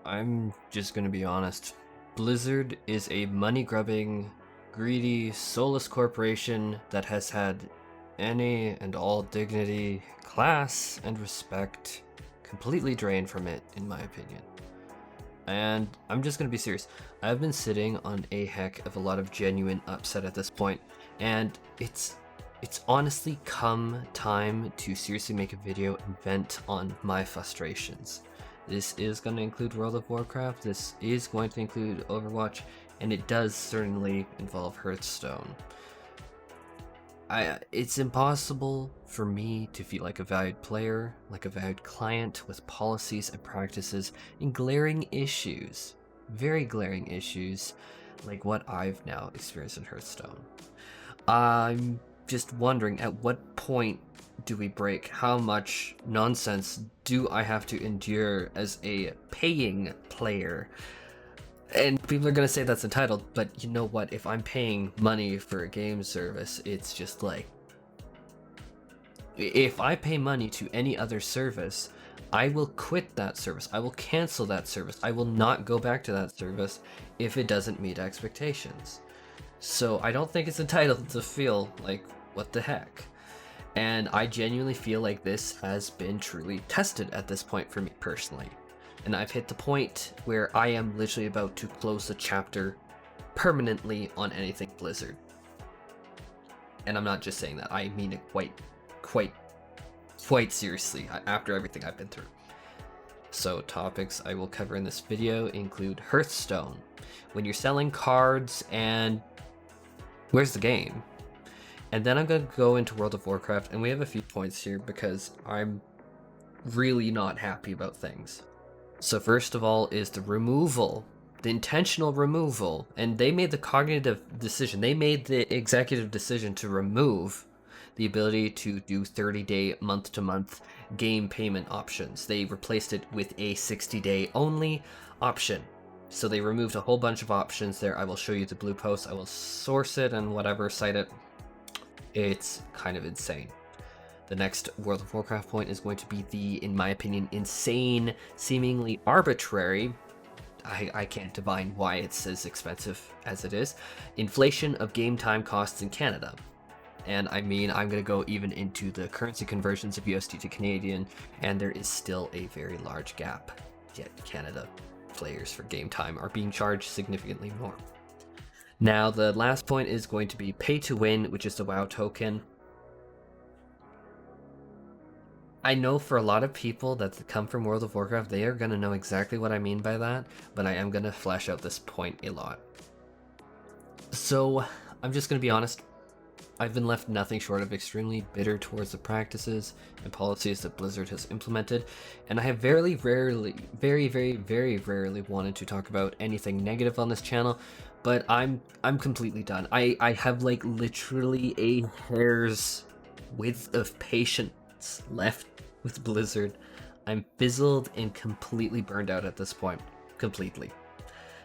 I'm just gonna be honest. Blizzard is a money-grubbing, greedy, soulless corporation that has had any and all dignity, class, and respect completely drained from it, in my opinion. And I'm just gonna be serious. I've been sitting on a heck of a lot of genuine upset at this point, and it's honestly come time to seriously make a video and vent on my frustrations. This is going to include World of Warcraft, this is going to include Overwatch, and it does certainly involve Hearthstone. It's impossible for me to feel like a valued player, like a valued client with policies and practices and glaring issues, very glaring issues, like what I've now experienced in Hearthstone. I'm just wondering, at what point do we break? How much nonsense do I have to endure as a paying player? And people are gonna say that's entitled, but you know what? If I'm paying money for a game service, it's just like, if I pay money to any other service, I will quit that service. I will cancel that service. I will not go back to that service if it doesn't meet expectations. So I don't think it's entitled to feel like, what the heck? And I genuinely feel like this has been truly tested at this point for me personally. And I've hit the point where I am literally about to close the chapter permanently on anything Blizzard. And I'm not just saying that, I mean it quite seriously after everything I've been through. So topics I will cover in this video include Hearthstone, when you're selling cards and where's the game? And then I'm going to go into World of Warcraft, and we have a few points here because I'm really not happy about things. So first of all is the removal, the intentional removal, and they made the cognitive decision, they made the executive decision to remove the ability to do 30-day month-to-month game payment options. They replaced it with a 60-day only option. So they removed a whole bunch of options there. I will show you the blue post. I will source it and whatever, cite it. It's kind of insane. The next World of Warcraft point is going to be the, in my opinion, insane, seemingly arbitrary, I can't divine why it's as expensive as it is, inflation of game time costs in Canada. And I mean, I'm going to go even into the currency conversions of USD to Canadian, and there is still a very large gap. Yet Canada players for game time are being charged significantly more. Now, the last point is going to be pay to win, which is the WoW token. I know for a lot of people that come from World of Warcraft, they are going to know exactly what I mean by that, but I am going to flesh out this point a lot. So, I'm just going to be honest. I've been left nothing short of extremely bitter towards the practices and policies that Blizzard has implemented, and I have very rarely wanted to talk about anything negative on this channel, but I'm completely done. I have like literally a hair's width of patience left with Blizzard. I'm fizzled and completely burned out at this point. Completely.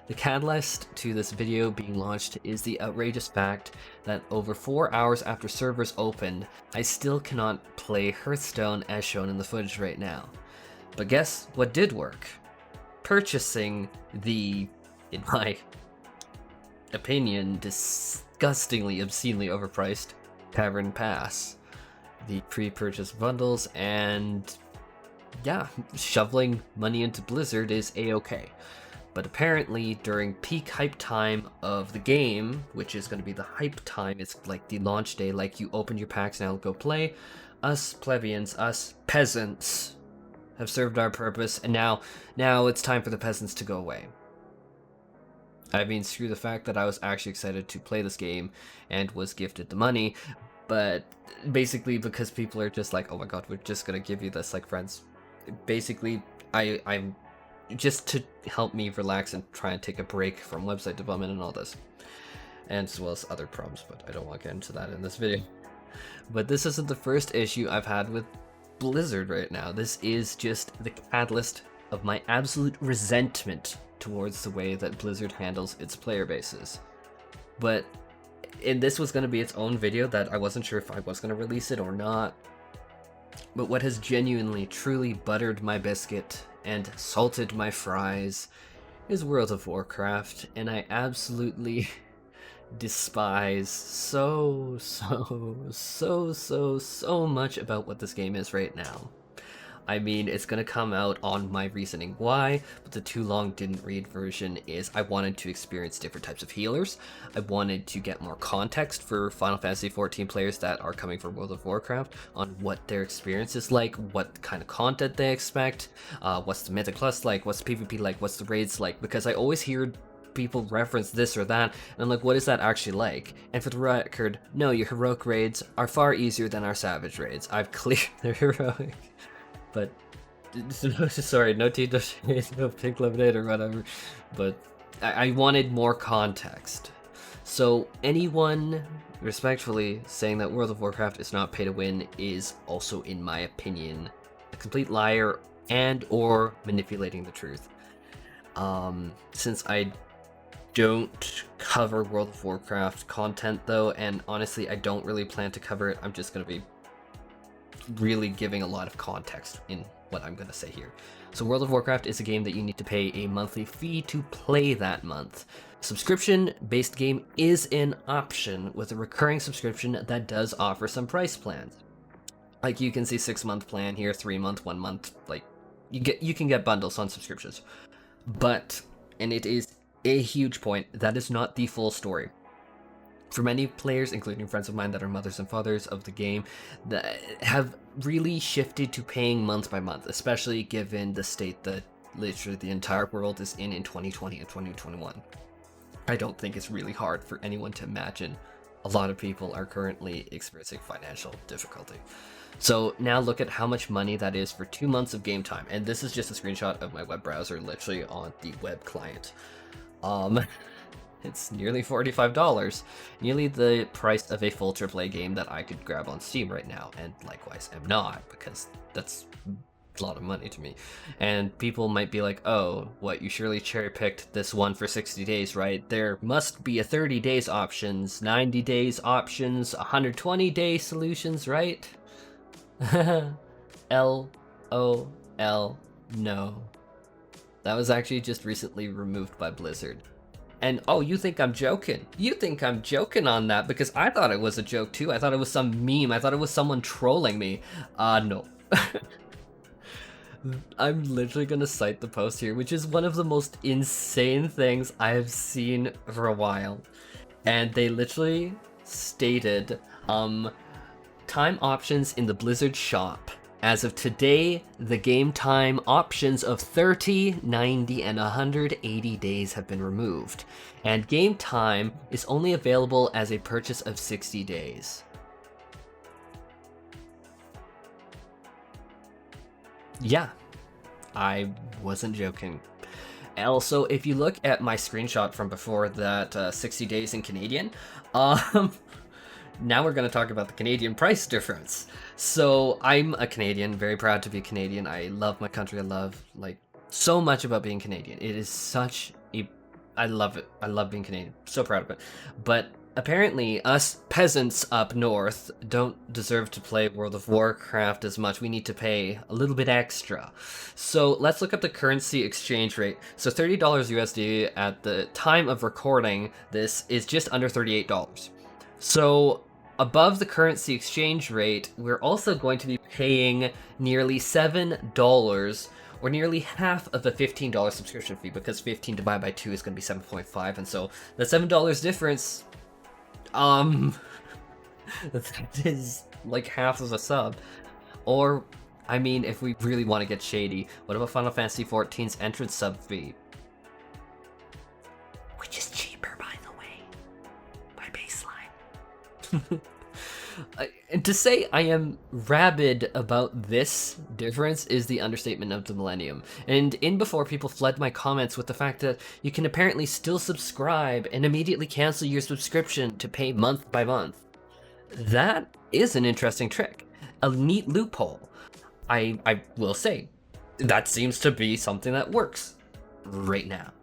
The catalyst to this video being launched is the outrageous fact that over 4 hours after servers opened, I still cannot play Hearthstone as shown in the footage right now. But guess what did work? Purchasing the, in my opinion, disgustingly, obscenely overpriced Tavern Pass. The pre-purchase bundles, and yeah, shoveling money into Blizzard is a-okay. But apparently during peak hype time of the game, which is going to be the hype time, it's like the launch day, like you open your packs and I'll go play, us plebeians, us peasants have served our purpose, and now it's time for the peasants to go away. I mean, screw the fact that I was actually excited to play this game and was gifted the money, but basically because people are just like, oh my god, we're just gonna give you this like friends. Basically, I'm just to help me relax and try and take a break from website development and all this, and as well as other problems, but I don't want to get into that in this video. But this isn't the first issue I've had with Blizzard right now. This is just the catalyst of my absolute resentment towards the way that Blizzard handles its player bases. And this was going to be its own video that I wasn't sure if I was going to release it or not. But what has genuinely, truly buttered my biscuit and salted my fries is World of Warcraft, and I absolutely despise so much about what this game is right now. I mean, it's gonna come out on my reasoning why, but the too long didn't read version is I wanted to experience different types of healers. I wanted to get more context for Final Fantasy XIV players that are coming from World of Warcraft on what their experience is like, what kind of content they expect, what's the Mythic Plus like, what's the PvP like, what's the raids like, because I always hear people reference this or that, and I'm like, what is that actually like? And for the record, no, your heroic raids are far easier than our savage raids. I've cleared the heroic. But, sorry, no tea, no pink lemonade or whatever, but I wanted more context. So anyone respectfully saying that World of Warcraft is not pay to win is also, in my opinion, a complete liar and or manipulating the truth. Since I don't cover World of Warcraft content though, and honestly I don't really plan to cover it, I'm just going to be really giving a lot of context in what I'm going to say here. So World of Warcraft is a game that you need to pay a monthly fee to play that month. Subscription-based game is an option with a recurring subscription that does offer some price plans. Like you can see 6-month plan here, 3-month, 1 month, like you can get bundles on subscriptions. But, and it is a huge point, that is not the full story. For many players, including friends of mine that are mothers and fathers of the game, that have really shifted to paying month by month, especially given the state that literally the entire world is in 2020 and 2021. I don't think it's really hard for anyone to imagine a lot of people are currently experiencing financial difficulty. So now look at how much money that is for 2 months of game time. And this is just a screenshot of my web browser, literally on the web client. It's nearly $45, nearly the price of a full AAA game that I could grab on Steam right now, and likewise am not, because that's a lot of money to me. And people might be like, oh, what, you surely cherry-picked this one for 60 days, right? There must be a 30 days options, 90 days options, 120-day solutions, right? LOL, no. That was actually just recently removed by Blizzard. And oh, you think I'm joking? You think I'm joking on that because I thought it was a joke too. I thought it was some meme. I thought it was someone trolling me. No. I'm literally gonna cite the post here, which is one of the most insane things I have seen for a while. And they literally stated, time options in the Blizzard shop. As of today, the game time options of 30, 90, and 180 days have been removed, and game time is only available as a purchase of 60 days. Yeah, I wasn't joking. Also, if you look at my screenshot from before that 60 days in Canadian, now we're going to talk about the Canadian price difference. So I'm a Canadian, very proud to be Canadian. I love my country. I love so much about being Canadian. It is such a, I love it. I love being Canadian. So proud of it. But apparently us peasants up north don't deserve to play World of Warcraft as much. We need to pay a little bit extra. So let's look up the currency exchange rate. So $30 USD at the time of recording this is just under $38. So above the currency exchange rate, we're also going to be paying nearly $7, or nearly half of the $15 subscription fee, because 15 divided by 2 is going to be 7.5, and so the $7 difference, that is like half of a sub. Or, I mean, if we really want to get shady, what about Final Fantasy XIV's entrance sub fee? Which is cheaper, by the way, by baseline. And to say I am rabid about this difference is the understatement of the millennium. And in before, people flood my comments with the fact that you can apparently still subscribe and immediately cancel your subscription to pay month by month. That is an interesting trick, a neat loophole. I will say, that seems to be something that works right now.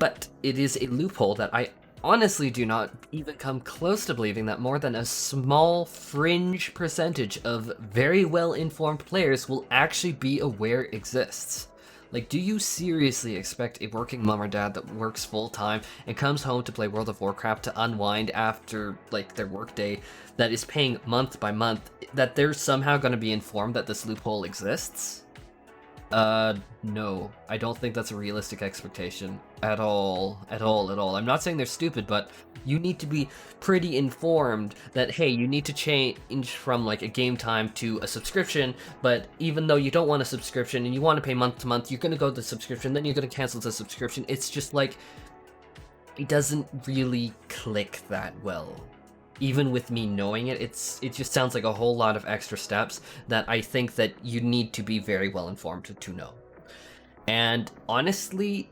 But it is a loophole that I honestly do not even come close to believing that more than a small fringe percentage of very well-informed players will actually be aware it exists. Like, do you seriously expect a working mom or dad that works full-time and comes home to play World of Warcraft to unwind after, like, their workday, that is paying month by month, that they're somehow going to be informed that this loophole exists? No. I don't think that's a realistic expectation. At all. At all, at all. I'm not saying they're stupid, but you need to be pretty informed that, hey, you need to change from, like, a game time to a subscription, but even though you don't want a subscription and you want to pay month to month, you're gonna go to the subscription, then you're gonna cancel the subscription. It's just, like, it doesn't really click that well. Even with me knowing it, it just sounds like a whole lot of extra steps that I think that you need to be very well informed to know. And honestly,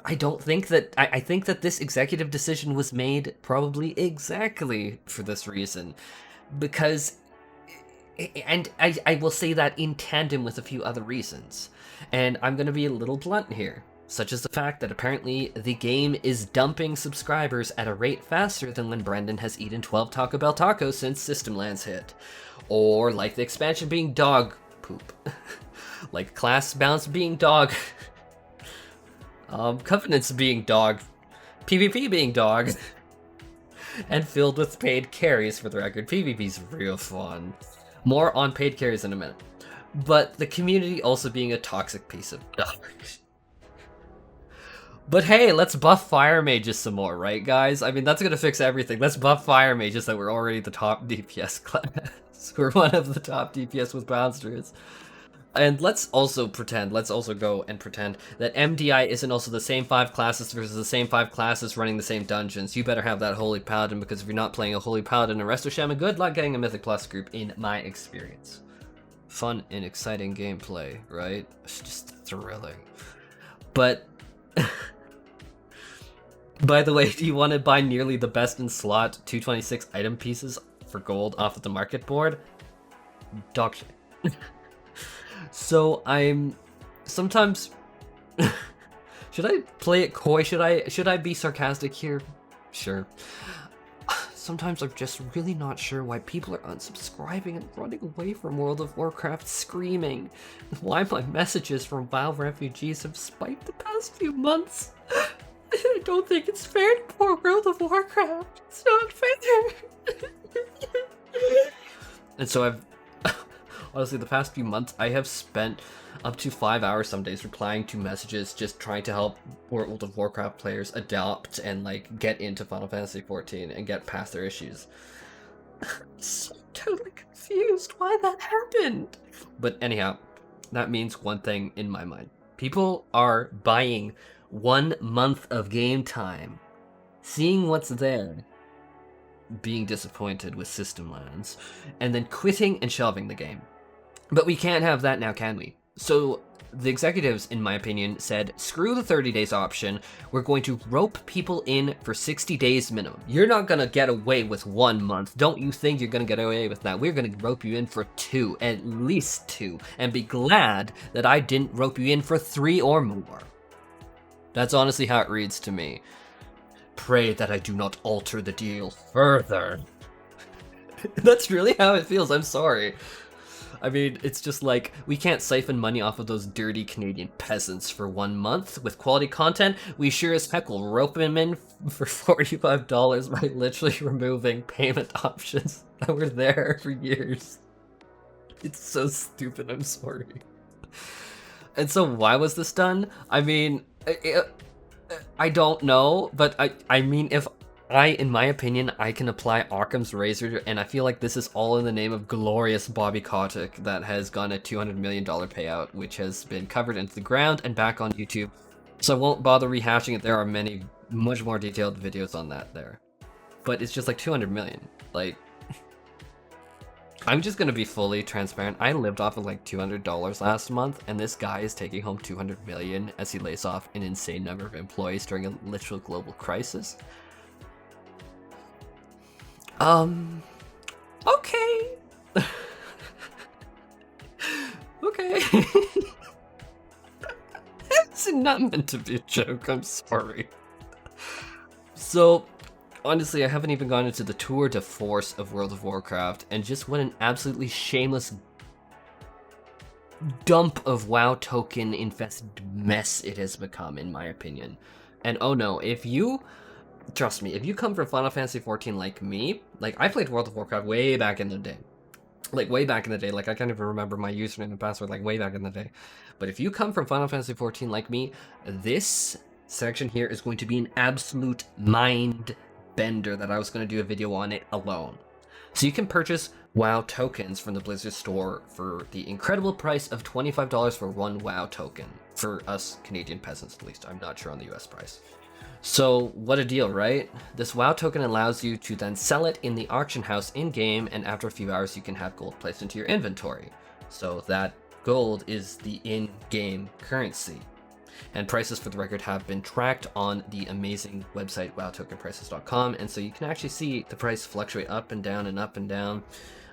I don't think that, I think that this executive decision was made probably exactly for this reason. Because, and I will say that in tandem with a few other reasons. And I'm going to be a little blunt here. Such as the fact that apparently the game is dumping subscribers at a rate faster than when Brendan has eaten 12 Taco Bell tacos since Systemlands hit. Or like the expansion being dog poop. Like class bounce being dog. Covenants being dog. PvP being dog. And filled with paid carries, for the record. PvP's real fun. More on paid carries in a minute. But the community also being a toxic piece of garbage. But hey, let's buff fire mages some more, right, guys? I mean, that's gonna fix everything. Let's buff fire mages that were already the top DPS class. We're one of the top DPS with bouncers. And let's also go and pretend that MDI isn't also the same 5 classes versus the same 5 classes running the same dungeons. You better have that Holy Paladin, because if you're not playing a Holy Paladin and Resto Shaman, good luck getting a Mythic Plus group, in my experience. Fun and exciting gameplay, right? It's just thrilling. But... By the way, do you want to buy nearly the best in slot 226 item pieces for gold off of the market board? Dog shit. So I'm sometimes should I play it coy? Should I be sarcastic here? Sure. Sometimes I'm just really not sure why people are unsubscribing and running away from World of Warcraft screaming. Why my messages from WoW refugees have spiked the past few months. I don't think it's fair to poor World of Warcraft. It's not fair. And so I've, honestly, the past few months, I have spent up to 5 hours some days replying to messages, just trying to help World of Warcraft players adopt and, like, get into Final Fantasy XIV and get past their issues. I'm so totally confused why that happened. But anyhow, that means one thing in my mind. People are buying 1 month of game time, seeing what's there, being disappointed with Systemlands, and then quitting and shelving the game. But we can't have that now, can we? So the executives, in my opinion, said, screw the 30 days option, we're going to rope people in for 60 days minimum. You're not gonna get away with 1 month. Don't you think you're gonna get away with that? We're gonna rope you in for 2, at least 2, and be glad that I didn't rope you in for 3 or more. That's honestly how it reads to me. Pray that I do not alter the deal further. That's really how it feels, I'm sorry. I mean, it's just like, we can't siphon money off of those dirty Canadian peasants for 1 month with quality content. We sure as heck will rope them in for $45 by literally removing payment options that were there for years. It's so stupid, I'm sorry. And so why was this done? I mean, I don't know, but I mean, if in my opinion, I can apply Occam's razor, and I feel like this is all in the name of glorious Bobby Kotick that has gotten a $200 million payout, which has been covered into the ground and back on YouTube. So I won't bother rehashing it. There are many, much more detailed videos on that there. But it's just like 200 million. Like, I'm just gonna be fully transparent. I lived off of like $200 last month, and this guy is taking home 200 million as he lays off an insane number of employees during a literal global crisis. Okay. Okay. It's not meant to be a joke, I'm sorry. So, honestly, I haven't even gone into the tour de force of World of Warcraft, and just what an absolutely shameless dump of WoW token infested mess it has become, in my opinion. And oh no, trust me, if you come from Final Fantasy XIV like me, like I played World of Warcraft way back in the day. Like I can't even remember my username and password, like way back in the day. But if you come from Final Fantasy XIV like me, this section here is going to be an absolute mind bender that I was going to do a video on it alone. So you can purchase WoW tokens from the Blizzard store for the incredible price of $25 for one WoW token. For us Canadian peasants, at least. I'm not sure on the US price. So what a deal, right? This WoW token allows you to then sell it in the auction house in-game, and after a few hours you can have gold placed into your inventory. So that gold is the in-game currency. And prices, for the record, have been tracked on the amazing website wowtokenprices.com, and so you can actually see the price fluctuate up and down and up and down.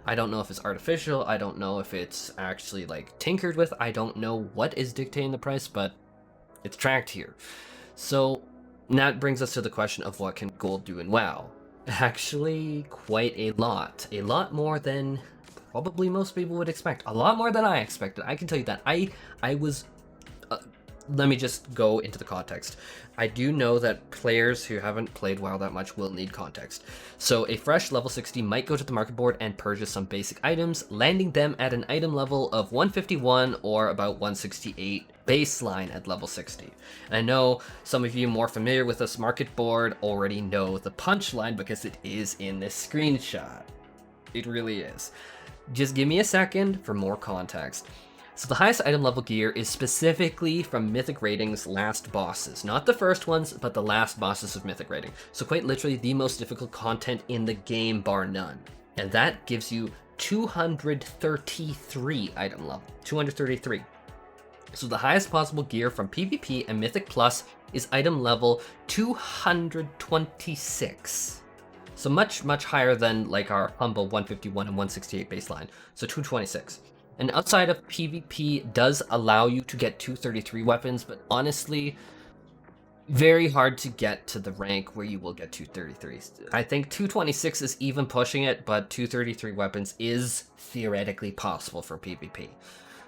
I don't know if it's artificial, I don't know if it's actually like tinkered with, I don't know what is dictating the price, but it's tracked here. So that brings us to the question of what can gold do in WoW. Actually, quite a lot. A lot more than probably most people would expect. A lot more than I expected. I can tell you that. I was... let me just go into the context. I do know that players who haven't played WoW that much will need context. So a fresh level 60 might go to the market board and purchase some basic items, landing them at an item level of 151 or about 168 baseline at level 60. And I know some of you more familiar with this market board already know the punchline because it is in this screenshot. It really is. Just give me a second for more context. So the highest item level gear is specifically from Mythic Rating's last bosses. Not the first ones, but the last bosses of Mythic Rating. So quite literally the most difficult content in the game, bar none. And that gives you 233 item level. 233. So the highest possible gear from PvP and Mythic Plus is item level 226. So much, much higher than like our humble 151 and 168 baseline. So 226. And outside of PvP does allow you to get 233 weapons, but honestly, very hard to get to the rank where you will get 233. I think 226 is even pushing it, but 233 weapons is theoretically possible for PvP.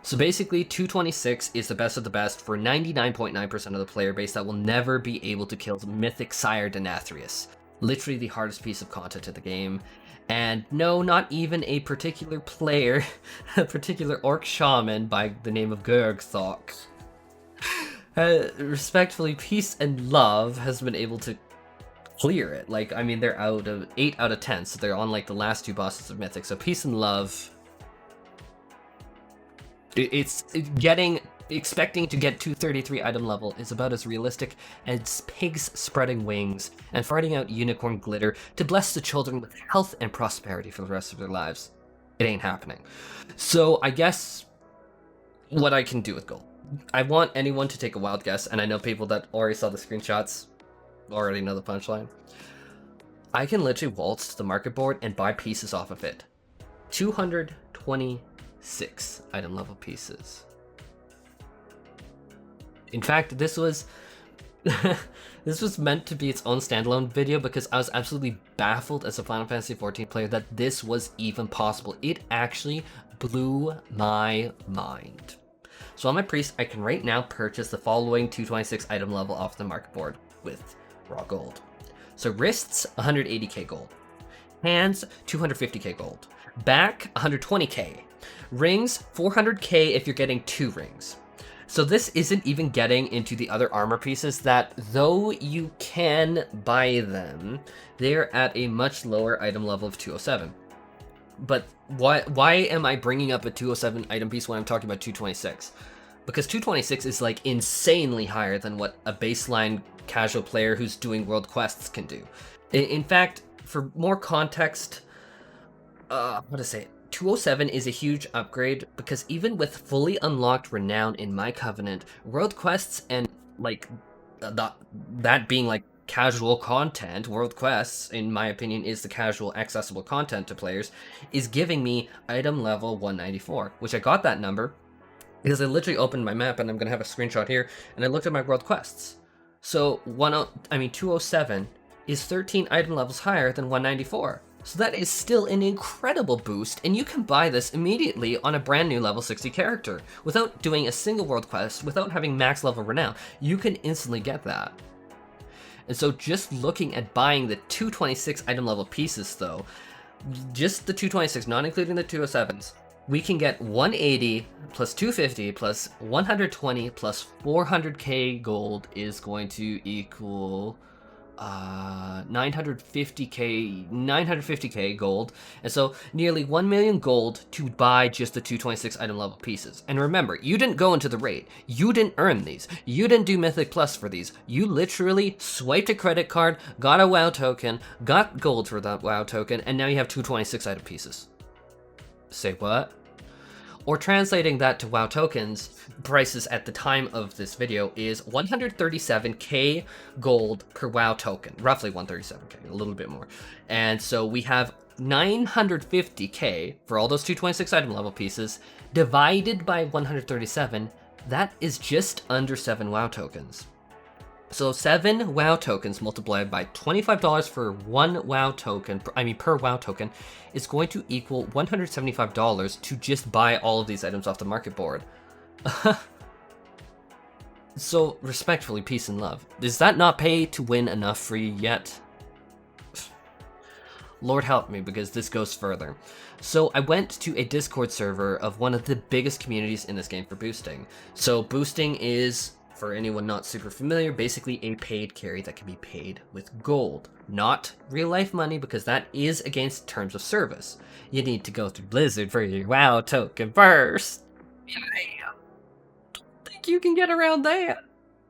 So basically, 226 is the best of the best for 99.9% of the player base that will never be able to kill Mythic Sire Denathrius. Literally the hardest piece of content in the game. And no, not even a particular player, a particular orc shaman by the name of Gurgthok. Respectfully, Peace and Love has been able to clear it. Like, I mean, they're out of 8 out of 10, so they're on like the last 2 bosses of Mythic. So Peace and Love, expecting to get 233 item level is about as realistic as pigs spreading wings and farting out unicorn glitter to bless the children with health and prosperity for the rest of their lives. It ain't happening. So I guess what I can do with gold. I want anyone to take a wild guess, and I know people that already saw the screenshots already know the punchline. I can literally waltz to the market board and buy pieces off of it. 226 item level pieces. In fact, this was meant to be its own standalone video because I was absolutely baffled as a Final Fantasy XIV player that this was even possible. It actually blew my mind. So on my priest, I can right now purchase the following 226 item level off the market board with raw gold. So wrists, 180k gold. Hands, 250k gold. Back, 120k. Rings, 400k if you're getting 2 rings. So this isn't even getting into the other armor pieces that, though you can buy them, they're at a much lower item level of 207. But why am I bringing up a 207 item piece when I'm talking about 226? Because 226 is like insanely higher than what a baseline casual player who's doing world quests can do. In fact, for more context, 207 is a huge upgrade because even with fully unlocked renown in my covenant, world quests and like that being like casual content, world quests in my opinion is the casual accessible content to players, is giving me item level 194, which I got that number Because I literally opened my map, and I'm gonna have a screenshot here, and I looked at my world quests. So 207 is 13 item levels higher than 194. So that is still an incredible boost, and you can buy this immediately on a brand new level 60 character without doing a single world quest, without having max level renown. You can instantly get that. And so just looking at buying the 226 item level pieces though, just the 226, not including the 207s, we can get 180 plus 250 plus 120 plus 400k gold is going to equal 950k gold, and so nearly 1 million gold to buy just the 226 item level pieces. And remember, you didn't go into the raid, you didn't earn these, you didn't do Mythic Plus for these, you literally swiped a credit card, got a WoW token, got gold for that WoW token, and now you have 226 item pieces. Say what? Or translating that to WoW tokens, prices at the time of this video is 137k gold per WoW token, roughly 137k, a little bit more. And so we have 950k for all those 226 item level pieces, divided by 137, that is just under 7 WoW tokens. So 7 WoW tokens multiplied by $25 for one WoW token, per WoW token, is going to equal $175 to just buy all of these items off the market board. So respectfully, peace and love. Is that not pay to win enough for you yet? Lord help me, because this goes further. So I went to a Discord server of one of the biggest communities in this game for boosting. So boosting is, for anyone not super familiar, basically a paid carry that can be paid with gold. Not real life money, because that is against terms of service. You need to go through Blizzard for your WoW token first. Yeah. Don't think you can get around that.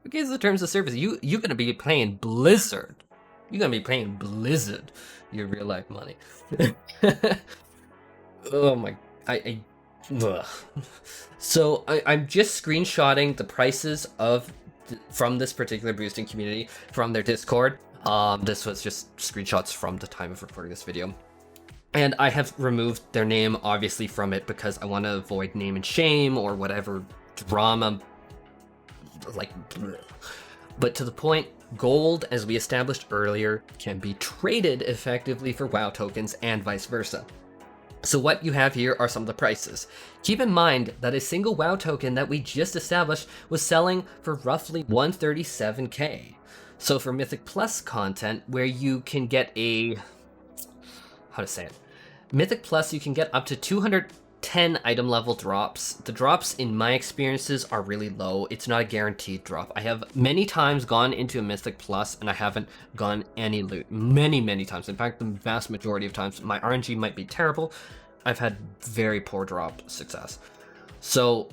Against the terms of service, you're gonna be paying Blizzard. You're gonna be paying Blizzard your real life money. Oh my, ugh. So I'm just screenshotting the prices from this particular boosting community from their Discord. This was just screenshots from the time of recording this video. And I have removed their name, obviously, from it because I want to avoid name and shame or whatever drama. But to the point, gold, as we established earlier, can be traded effectively for WoW tokens and vice versa. So what you have here are some of the prices. Keep in mind that a single WoW token that we just established was selling for roughly 137k. So for Mythic Plus content, where you can get Mythic Plus, you can get up to 210 item level drops. The drops, in my experiences, are really low. It's not a guaranteed drop. I have many times gone into a Mythic Plus and I haven't gotten any loot. Many times. In fact, the vast majority of times, my RNG might be terrible. I've had very poor drop success. So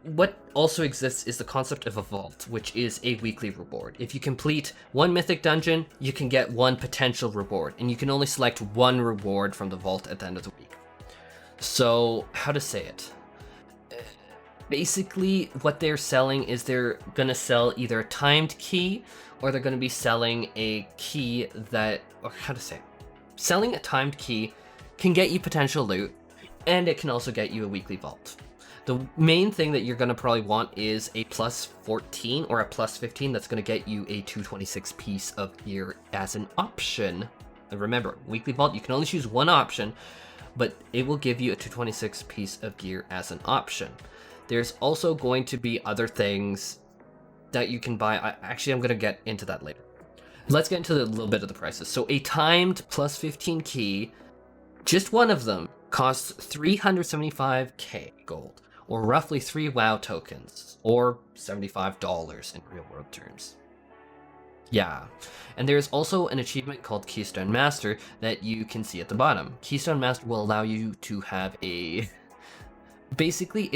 what also exists is the concept of a vault, which is a weekly reward. If you complete one mythic dungeon, you can get one potential reward, and you can only select one reward from the vault at the end of the week. So, how to say it? Basically, what they're selling is they're going to sell either a timed key, or they're going to be selling a key that, or how to say it? Selling a timed key can get you potential loot, and it can also get you a weekly vault. The main thing that you're going to probably want is a plus 14 or a plus 15 that's going to get you a 226 piece of gear as an option. And remember, weekly vault, you can only choose one option, but it will give you a 226 piece of gear as an option. There's also going to be other things that you can buy. Actually, I'm going to get into that later. Let's get into a little bit of the prices. So a timed plus 15 key, just one of them, costs 375k gold, or roughly 3 WoW tokens, or $75 in real world terms. Yeah, and there's also an achievement called Keystone Master that you can see at the bottom. Keystone Master will allow you to have a... Basically,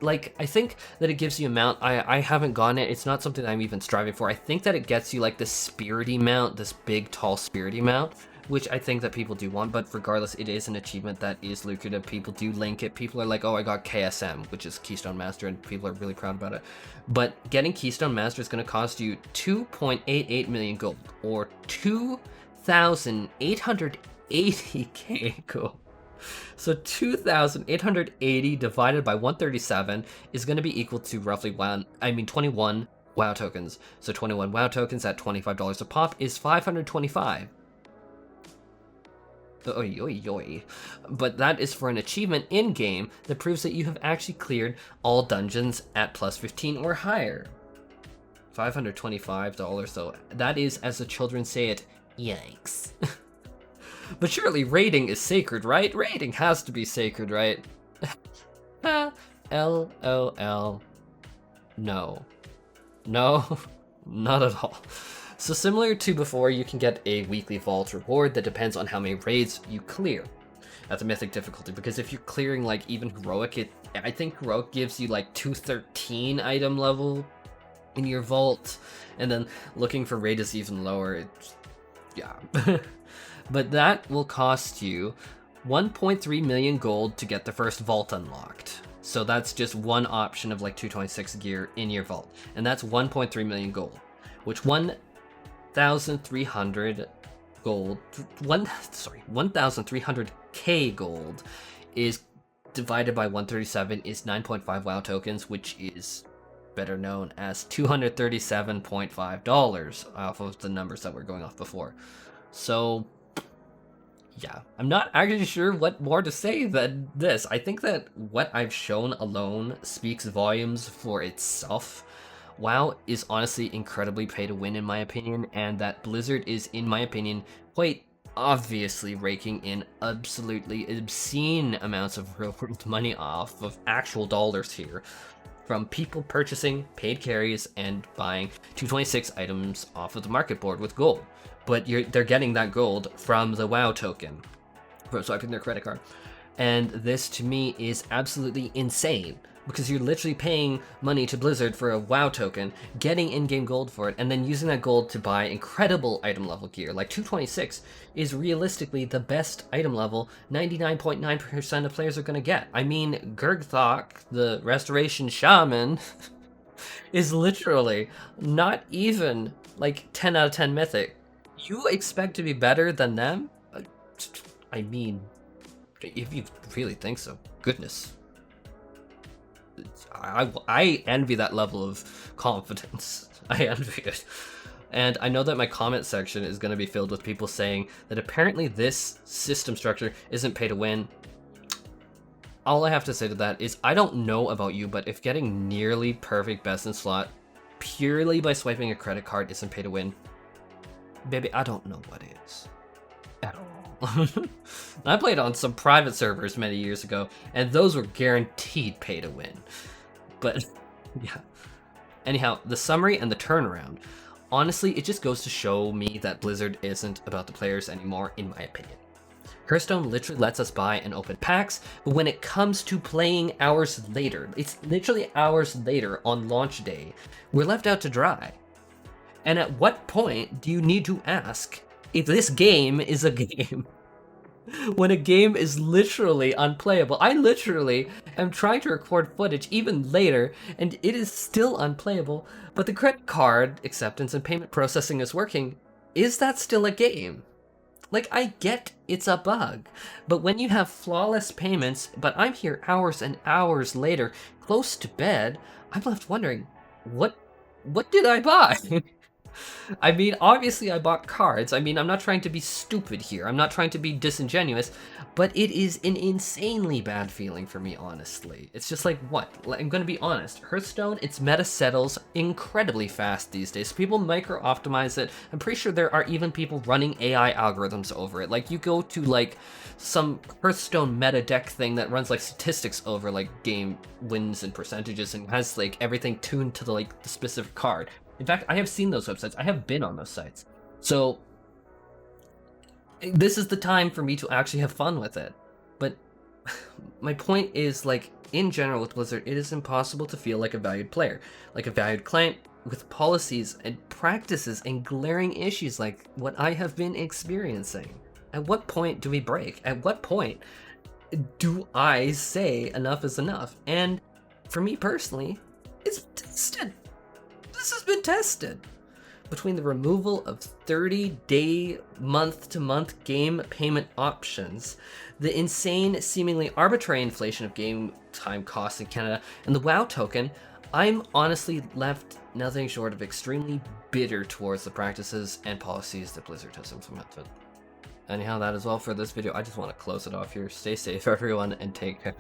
I think that it gives you a mount. I haven't gotten it. It's not something that I'm even striving for. I think that it gets you like this spirity mount, this big, tall spirity mount, which I think that people do want, but regardless, it is an achievement that is lucrative. People do link it. People are like, oh, I got KSM, which is Keystone Master, and people are really proud about it. But getting Keystone Master is going to cost you 2.88 million gold, or 2,880k gold. So 2,880 divided by 137 is going to be equal to roughly 21 WoW tokens. So 21 WoW tokens at $25 a pop is 525. Oy, oy, oy. But that is for an achievement in-game that proves that you have actually cleared all dungeons at plus 15 or higher. $525 though. That is, as the children say it, yikes. But surely raiding is sacred, right? Raiding has to be sacred, right? LOL. No. No, not at all. So similar to before, you can get a weekly vault reward that depends on how many raids you clear at the mythic difficulty, because if you're clearing like even heroic, I think heroic gives you like 213 item level in your vault, and then looking for raid is even lower. Yeah. But that will cost you 1.3 million gold to get the first vault unlocked. So that's just one option of like 226 gear in your vault, and that's 1.3 million gold, which 1,300 gold, 1,300k gold is divided by 137 is 9.5 WoW tokens, which is better known as $237.5 off of the numbers that were going off before. So yeah, I'm not actually sure what more to say than this. I think that what I've shown alone speaks volumes for itself. WoW is honestly incredibly pay to win in my opinion, and that Blizzard is, in my opinion, quite obviously raking in absolutely obscene amounts of real world money off of actual dollars here, from people purchasing paid carries and buying 226 items off of the market board with gold. But they're getting that gold from the WoW token, from swiping their credit card. And this to me is absolutely insane, because you're literally paying money to Blizzard for a WoW token, getting in-game gold for it, and then using that gold to buy incredible item level gear. Like 226 is realistically the best item level 99.9% of players are going to get. I mean, Gurgthok, the Restoration Shaman, is literally not even like 10 out of 10 mythic. You expect to be better than them? I mean, if you really think so, goodness. I envy that level of confidence. I envy it. And I know that my comment section is going to be filled with people saying that apparently this system structure isn't pay to win. All I have to say to that is, I don't know about you, but if getting nearly perfect best in slot purely by swiping a credit card isn't pay to win, baby, I don't know what is at all. I played on some private servers many years ago, and those were guaranteed pay to win. But yeah. Anyhow, the summary and the turnaround. Honestly, it just goes to show me that Blizzard isn't about the players anymore, in my opinion. Hearthstone literally lets us buy and open packs, but when it comes to playing hours later, it's literally hours later on launch day, we're left out to dry. And at what point do you need to ask if this game is a game? When a game is literally unplayable. I literally am trying to record footage even later, and it is still unplayable, but the credit card acceptance and payment processing is working. Is that still a game? Like, I get it's a bug, but when you have flawless payments, but I'm here hours and hours later, close to bed, I'm left wondering, what did I buy? I mean, obviously I bought cards. I mean, I'm not trying to be stupid here. I'm not trying to be disingenuous, but it is an insanely bad feeling for me, honestly. It's just like, what? I'm going to be honest. Hearthstone, its meta settles incredibly fast these days. People micro-optimize it. I'm pretty sure there are even people running AI algorithms over it. Like, you go to, like, some Hearthstone meta deck thing that runs, like, statistics over, like, game wins and percentages and has, like, everything tuned to, the specific card. In fact, I have seen those websites. I have been on those sites. So this is the time for me to actually have fun with it. But my point is, like, in general with Blizzard, it is impossible to feel like a valued player, like a valued client with policies and practices and glaring issues like what I have been experiencing. At what point do we break? At what point do I say enough is enough? And for me personally, it's tested. This has been tested. between the removal of 30-day month-to-month game payment options, the insane, seemingly arbitrary inflation of game time costs in Canada, and the WoW token, I'm honestly left nothing short of extremely bitter towards the practices and policies that Blizzard has implemented. Anyhow, that is all for this video. I just want to close it off here. Stay safe, everyone, and take care.